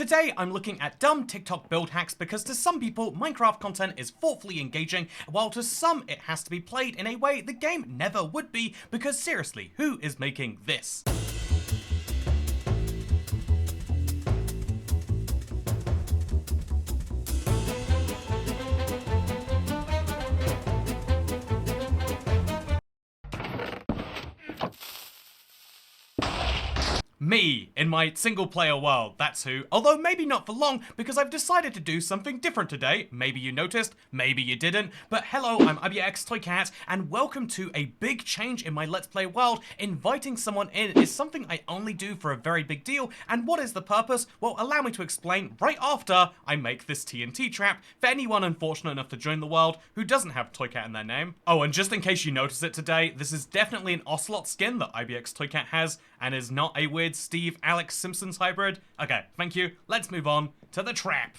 Today, I'm looking at dumb TikTok build hacks because to some people, Minecraft content is thoughtfully engaging, while to some, it has to be played in a way the game never would be, because seriously, who is making this? Me, in my single player world, that's who. Although maybe not for long, because I've decided to do something different today. Maybe you noticed, maybe you didn't. But hello, I'm IBX Toycat, and welcome to a big change in my Let's Play world. Inviting someone in is something I only do for a very big deal, and what is the purpose? Well, allow me to explain right after I make this TNT trap for anyone unfortunate enough to join the world who doesn't have Toycat in their name. Oh, and just in case you notice it today, this is definitely an Ocelot skin that IBX Toycat has, and is not a weird Steve Alex Simpsons hybrid. Okay, thank you. Let's move on to the trap.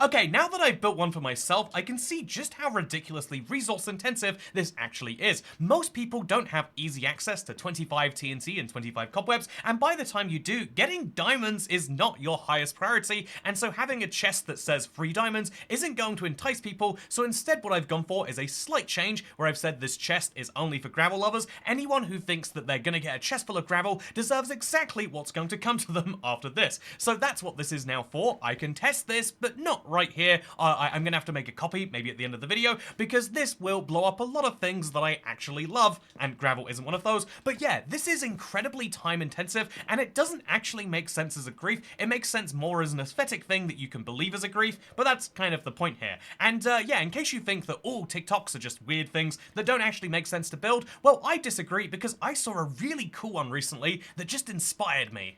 Okay, now that I've built one for myself, I can see just how ridiculously resource intensive this actually is. Most people don't have easy access to 25 TNT and 25 cobwebs, and by the time you do, getting diamonds is not your highest priority, and so having a chest that says free diamonds isn't going to entice people, so instead what I've gone for is a slight change where I've said this chest is only for gravel lovers. Anyone who thinks that they're gonna get a chest full of gravel deserves exactly what's going to come to them after this. So that's what this is now for. I can test this, but not right here. I'm gonna have to make a copy, maybe at the end of the video, because this will blow up a lot of things that I actually love, and gravel isn't one of those. But yeah, this is incredibly time intensive, and it doesn't actually make sense as a grief. It makes sense more as an aesthetic thing that you can believe as a grief, but that's kind of the point here. And yeah, in case you think that all TikToks are just weird things that don't actually make sense to build, well, I disagree, because I saw a really cool one recently that just inspired me.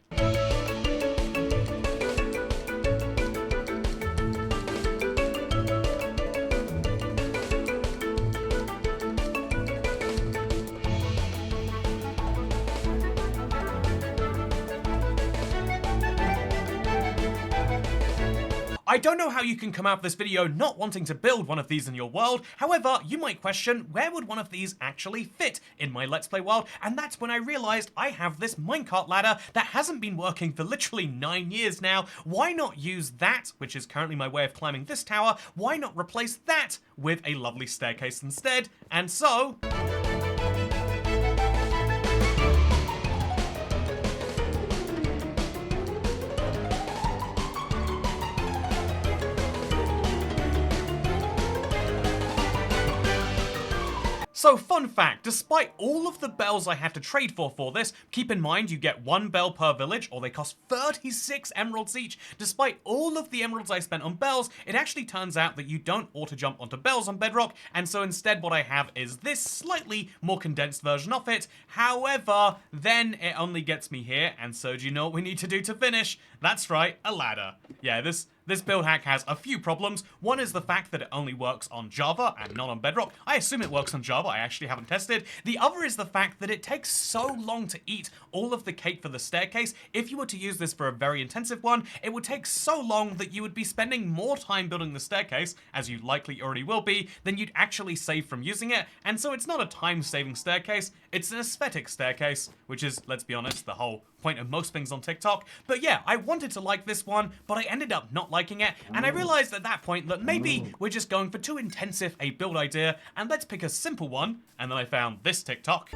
I don't know how you can come out of this video not wanting to build one of these in your world. However, you might question, where would one of these actually fit in my Let's Play world? And that's when I realized I have this minecart ladder that hasn't been working for literally 9 years now. Why not use that, which is currently my way of climbing this tower? Why not replace that with a lovely staircase instead? And so... So fun fact, despite all of the bells I have to trade for this, keep in mind you get 1 bell per village, or they cost 36 emeralds each. Despite all of the emeralds I spent on bells, it actually turns out that you don't auto jump onto bells on Bedrock, and so instead what I have is this slightly more condensed version of it. However, then it only gets me here, and so do you know what we need to do to finish? That's right, a ladder. Yeah, this build hack has a few problems. One is the fact that it only works on Java and not on Bedrock. I assume it works on Java, I actually haven't tested. The other is the fact that it takes so long to eat all of the cake for the staircase. If you were to use this for a very intensive one, it would take so long that you would be spending more time building the staircase, as you likely already will be, than you'd actually save from using it. And so it's not a time-saving staircase, it's an aesthetic staircase, which is, let's be honest, the whole point of most things on TikTok. But yeah, I wanted to like this one, but I ended up not liking it, and I realized at that point that maybe we're just going for too intensive a build idea, and let's pick a simple one. And then I found this TikTok.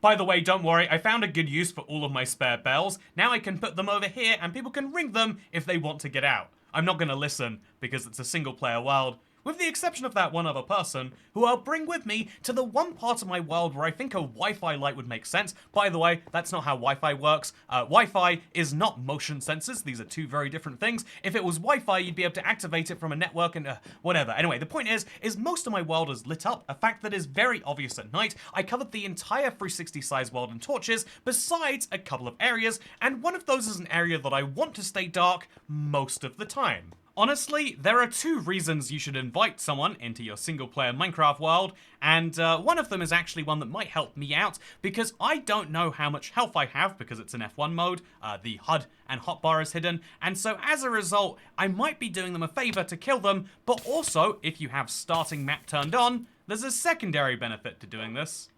By the way, don't worry, I found a good use for all of my spare bells. Now I can put them over here and people can ring them if they want to get out. I'm not gonna listen because it's a single player world with the exception of that one other person, who I'll bring with me to the one part of my world where I think a Wi-Fi light would make sense. By the way, that's not how Wi-Fi works. Wi-Fi is not motion sensors. These are two very different things. If it was Wi-Fi, you'd be able to activate it from a network and whatever. Anyway, the point is most of my world is lit up, a fact that is very obvious at night. I covered the entire 360 size world in torches, besides a couple of areas, and one of those is an area that I want to stay dark most of the time. Honestly, there are two reasons you should invite someone into your single-player Minecraft world, and one of them is actually one that might help me out, because I don't know how much health I have, because it's an F1 mode, the HUD and hotbar is hidden, and so as a result, I might be doing them a favor to kill them, but also, if you have starting map turned on, there's a secondary benefit to doing this.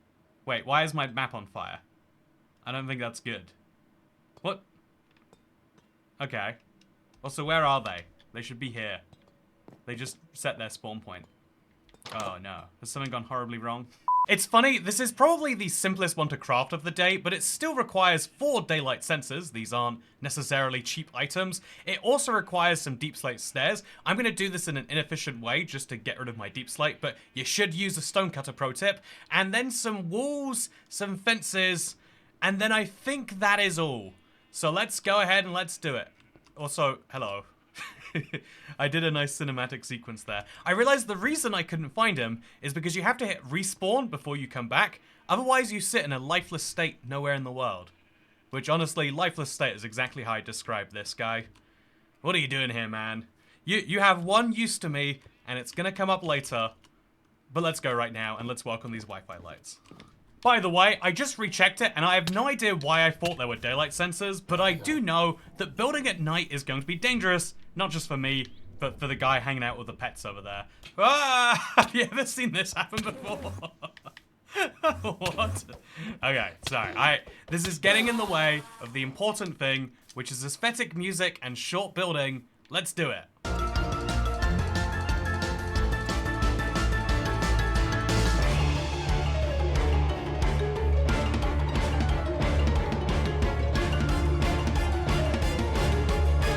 Wait, why is my map on fire? I don't think that's good. What? Okay. Well, so where are they? They should be here. They just set their spawn point. Oh no, has something gone horribly wrong? It's funny, this is probably the simplest one to craft of the day, but it still requires 4 daylight sensors. These aren't necessarily cheap items. It also requires some deep slate stairs. I'm gonna do this in an inefficient way just to get rid of my deep slate, but you should use a stonecutter pro tip. And then some walls, some fences, and then I think that is all. So let's go ahead and let's do it. Also, hello. I did a nice cinematic sequence there. I realized the reason I couldn't find him is because you have to hit respawn before you come back. Otherwise, you sit in a lifeless state nowhere in the world. Which, honestly, lifeless state is exactly how I describe this guy. What are you doing here, man? You have one use to me, and it's gonna come up later. But let's go right now, and let's welcome these Wi-Fi lights. By the way, I just rechecked it, and I have no idea why I thought there were daylight sensors, but I do know that building at night is going to be dangerous, not just for me, but for the guy hanging out with the pets over there. Ah! Have you ever seen this happen before? What? Okay, sorry. This is getting in the way of the important thing, which is aesthetic music and short building. Let's do it.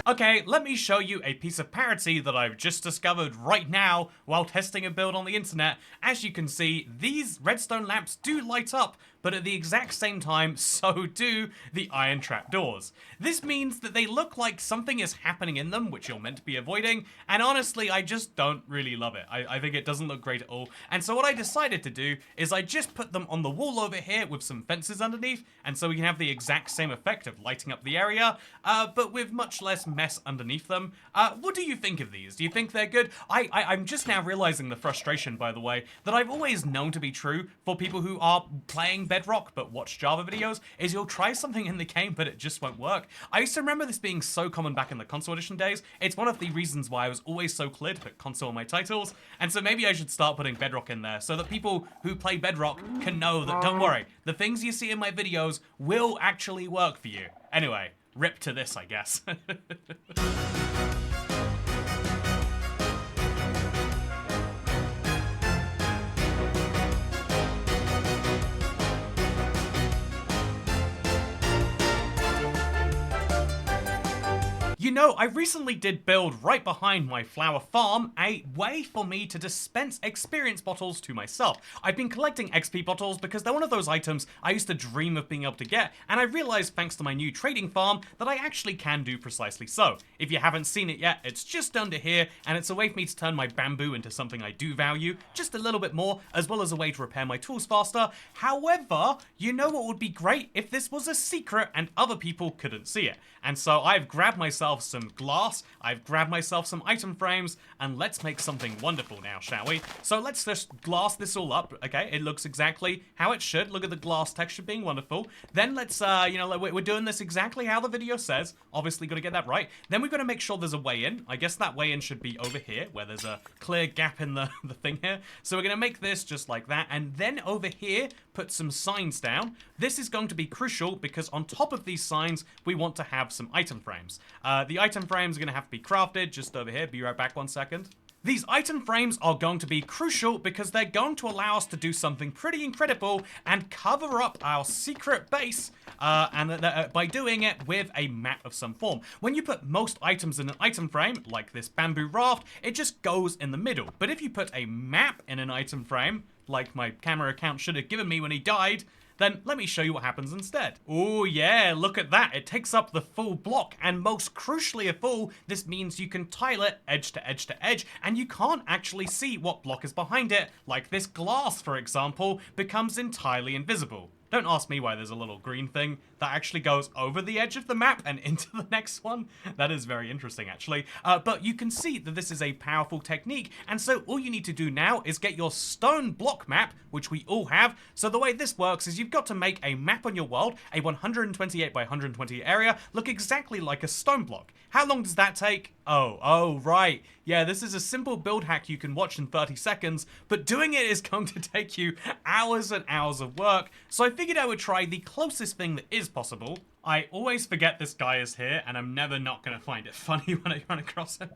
Okay, let me show you a piece of parity that I've just discovered right now while testing a build on the internet. As you can see, these redstone lamps do light up, but at the exact same time, so do the iron trapdoors. This means that they look like something is happening in them, which you're meant to be avoiding, and honestly, I just don't really love it. I think it doesn't look great at all, and so what I decided to do is I just put them on the wall over here with some fences underneath, and so we can have the exact same effect of lighting up the area, but with much less mess underneath them. What do you think of these? Do you think they're good? I'm just now realizing the frustration, by the way, that I've always known to be true for people who are playing Bedrock but watch Java videos, is you'll try something in the game but it just won't work. I used to remember this being so common back in the console edition days. It's one of the reasons why I was always so clear to put console in my titles, and so maybe I should start putting Bedrock in there so that people who play Bedrock can know that, don't worry, the things you see in my videos will actually work for you. Anyway, rip to this, I guess. You know, I recently did build right behind my flower farm a way for me to dispense experience bottles to myself. I've been collecting XP bottles because they're one of those items I used to dream of being able to get, and I realized thanks to my new trading farm that I actually can do precisely so. If you haven't seen it yet, it's just under here, and it's a way for me to turn my bamboo into something I do value, just a little bit more, as well as a way to repair my tools faster. However, you know what would be great if this was a secret and other people couldn't see it. And so I've grabbed myself some glass, I've grabbed myself some item frames, and let's make something wonderful now, shall we? So let's just glass this all up, okay? It looks exactly how it should. Look at the glass texture being wonderful. Then let's, you know, we're doing this exactly how the video says. Obviously gotta get that right. Then we've gotta make sure there's a way in. I guess that way in should be over here, where there's a clear gap in the thing here. So we're gonna make this just like that, and then over here, put some signs down. This is going to be crucial because on top of these signs, we want to have some item frames. The item frames are going to have to be crafted just over here. Be right back 1 second. These item frames are going to be crucial because they're going to allow us to do something pretty incredible and cover up our secret base by doing it with a map of some form. When you put most items in an item frame, like this bamboo raft, it just goes in the middle. But if you put a map in an item frame, like my camera account should have given me when he died, then let me show you what happens instead. Oh yeah, look at that. It takes up the full block, and most crucially of all, this means you can tile it edge to edge to edge, and you can't actually see what block is behind it, like this glass, for example, becomes entirely invisible. Don't ask me why there's a little green thing that actually goes over the edge of the map and into the next one. That is very interesting, actually. But you can see that this is a powerful technique, and so all you need to do now is get your stone block map, which we all have. So the way this works is you've got to make a map on your world, a 128 by 120 area, look exactly like a stone block. How long does that take? Oh, right. Yeah, this is a simple build hack you can watch in 30 seconds, but doing it is going to take you hours and hours of work, so I figured I would try the closest thing that is possible. I always forget this guy is here, and I'm never not going to find it funny when I run across him.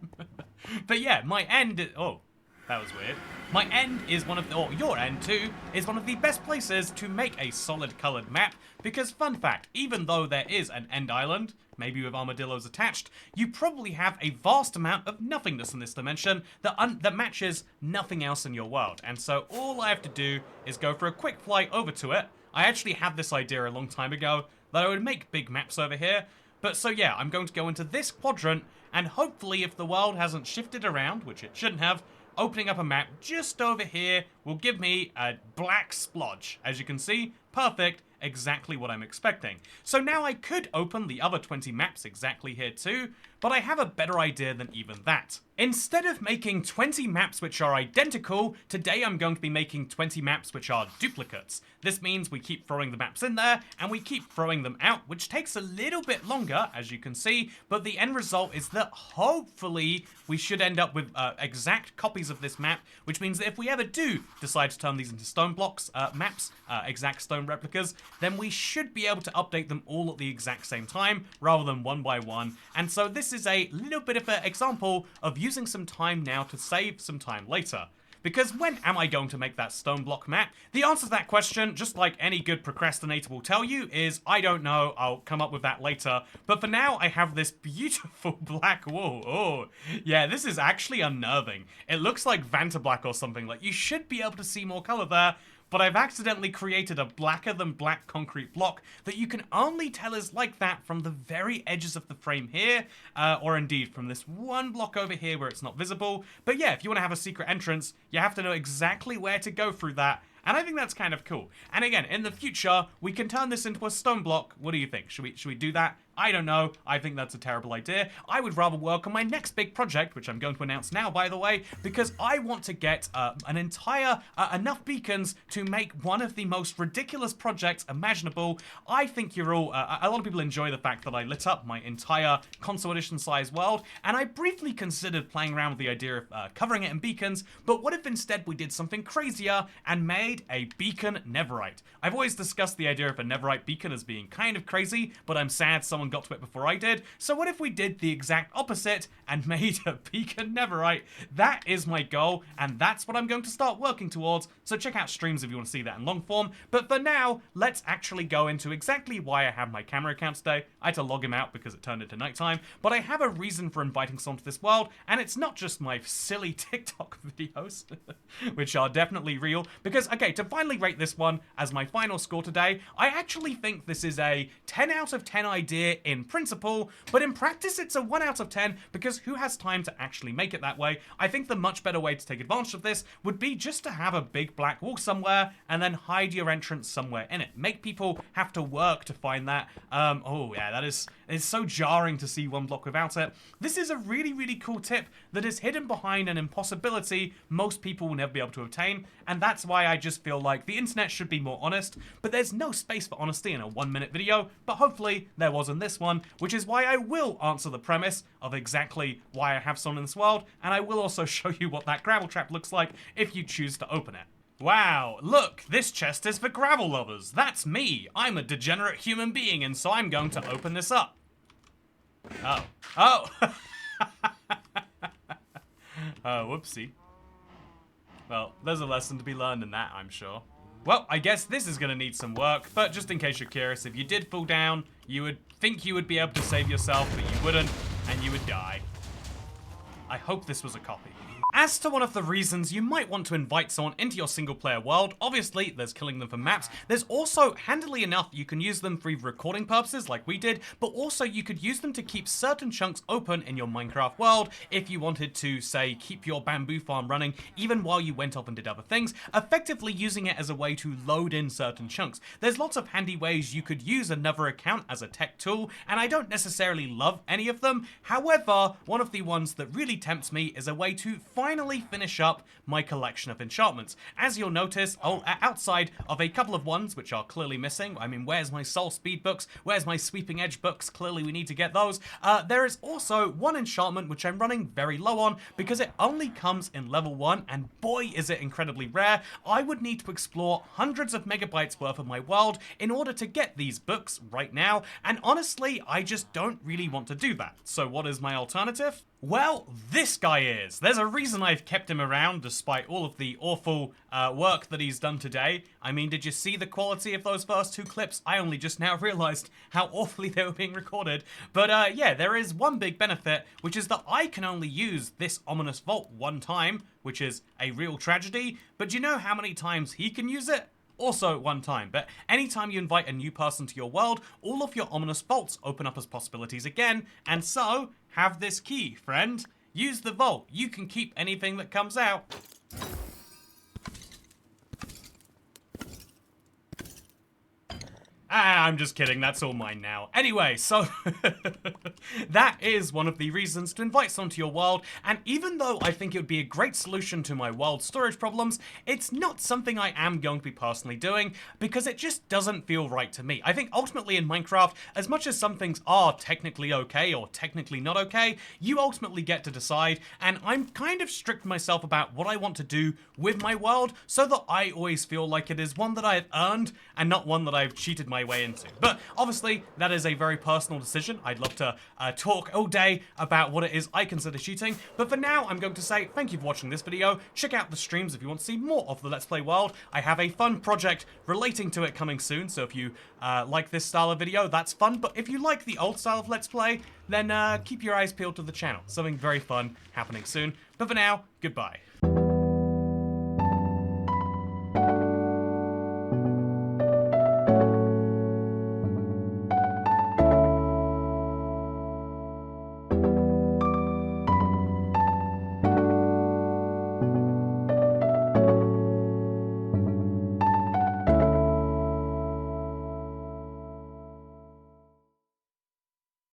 But yeah, my end is... Oh, that was weird. My end is one of the... Or your end, too, is one of the best places to make a solid colored map, because fun fact, even though there is an end island, maybe with armadillos attached, you probably have a vast amount of nothingness in this dimension that matches nothing else in your world. And so all I have to do is go for a quick flight over to it. I actually had this idea a long time ago that I would make big maps over here. But so yeah, I'm going to go into this quadrant, and hopefully if the world hasn't shifted around, which it shouldn't have, opening up a map just over here will give me a black splodge. As you can see, perfect. Exactly what I'm expecting. So now I could open the other 20 maps exactly here too, but I have a better idea than even that. Instead of making 20 maps which are identical, today I'm going to be making 20 maps which are duplicates. This means we keep throwing the maps in there, and we keep throwing them out, which takes a little bit longer, as you can see, but the end result is that hopefully we should end up with exact copies of this map, which means that if we ever do decide to turn these into stone blocks maps, exact stone replicas, then we should be able to update them all at the exact same time, rather than one by one. And so this is a little bit of an example of using some time now to save some time later. Because when am I going to make that stone block map? The answer to that question, just like any good procrastinator will tell you, is I don't know, I'll come up with that later. But for now, I have this beautiful black wall. Oh, yeah, this is actually unnerving. It looks like Vantablack or something. Like, you should be able to see more color there, but I've accidentally created a blacker than black concrete block that you can only tell is like that from the very edges of the frame here, or indeed from this one block over here where it's not visible. But yeah, if you want to have a secret entrance, you have to know exactly where to go through that, and I think that's kind of cool. And again, in the future, we can turn this into a stone block. What do you think? Should we do that? I don't know. I think that's a terrible idea. I would rather work on my next big project, which I'm going to announce now, by the way, because I want to get an entire, enough beacons to make one of the most ridiculous projects imaginable. I think you're all, a lot of people enjoy the fact that I lit up my entire console edition size world, and I briefly considered playing around with the idea of covering it in beacons, but what if instead we did something crazier and made a beacon netherite? I've always discussed the idea of a netherite beacon as being kind of crazy, but I'm sad someone got to it before I did. So what if we did the exact opposite and made a beacon netherite? That is my goal, and that's what I'm going to start working towards. So check out streams if you want to see that in long form. But for now, let's actually go into exactly why I have my camera account today. I had to log him out because it turned into nighttime, but I have a reason for inviting someone to this world, and it's not just my silly TikTok videos, which are definitely real, because, okay, to finally rate this one as my final score today, I actually think this is a 10 out of 10 idea in principle, but in practice it's a 1 out of 10 because who has time to actually make it that way? I think the much better way to take advantage of this would be just to have a big black wall somewhere and then hide your entrance somewhere in it. Make people have to work to find that. Oh yeah, it's so jarring to see one block without it. This is a really, really cool tip that is hidden behind an impossibility most people will never be able to obtain, and that's why I just feel like the internet should be more honest, but there's no space for honesty in a 1-minute video, but hopefully there was in this one, which is why I will answer the premise of exactly why I have someone in this world, and I will also show you what that gravel trap looks like if you choose to open it. Wow, look, this chest is for gravel lovers. That's me. I'm a degenerate human being, and so I'm going to open this up. Oh. Oh! Oh, whoopsie. Well, there's a lesson to be learned in that, I'm sure. Well, I guess this is gonna need some work, but just in case you're curious, if you did fall down, you would think you would be able to save yourself, but you wouldn't, and you would die. I hope this was a copy. As to one of the reasons you might want to invite someone into your single player world, obviously there's killing them for maps, there's also, handily enough, you can use them for recording purposes like we did, but also you could use them to keep certain chunks open in your Minecraft world if you wanted to, say, keep your bamboo farm running even while you went off and did other things, effectively using it as a way to load in certain chunks. There's lots of handy ways you could use another account as a tech tool, and I don't necessarily love any of them. However, one of the ones that really tempts me is a way to finally finish up my collection of enchantments. As you'll notice, outside of a couple of ones which are clearly missing, I mean, where's my soul speed books? Where's my sweeping edge books? Clearly we need to get those. There is also one enchantment which I'm running very low on because it only comes in level 1, and boy is it incredibly rare. I would need to explore hundreds of megabytes worth of my world in order to get these books right now, and honestly, I just don't really want to do that. So what is my alternative? Well, this guy is. There's a reason I've kept him around despite all of the awful work that he's done today. I mean, did you see the quality of those first 2 clips? I only just now realized how awfully they were being recorded. But yeah, there is one big benefit, which is that I can only use this ominous vault one time, which is a real tragedy. But do you know how many times he can use it? Also one time, but anytime you invite a new person to your world, all of your ominous vaults open up as possibilities again, and so, have this key, friend. Use the vault. You can keep anything that comes out. I'm just kidding, that's all mine now. Anyway, so that is one of the reasons to invite someone to your world, and even though I think it would be a great solution to my world storage problems, it's not something I am going to be personally doing, because it just doesn't feel right to me. I think ultimately in Minecraft, as much as some things are technically okay or technically not okay, you ultimately get to decide, and I'm kind of strict myself about what I want to do with my world, so that I always feel like it is one that I have earned, and not one that I've cheated my way into. But obviously, that is a very personal decision. I'd love to talk all day about what it is I consider cheating, but for now, I'm going to say thank you for watching this video. Check out the streams if you want to see more of the Let's Play world. I have a fun project relating to it coming soon, so if you like this style of video, that's fun, but if you like the old style of Let's Play, then keep your eyes peeled to the channel. Something very fun happening soon. But for now, goodbye.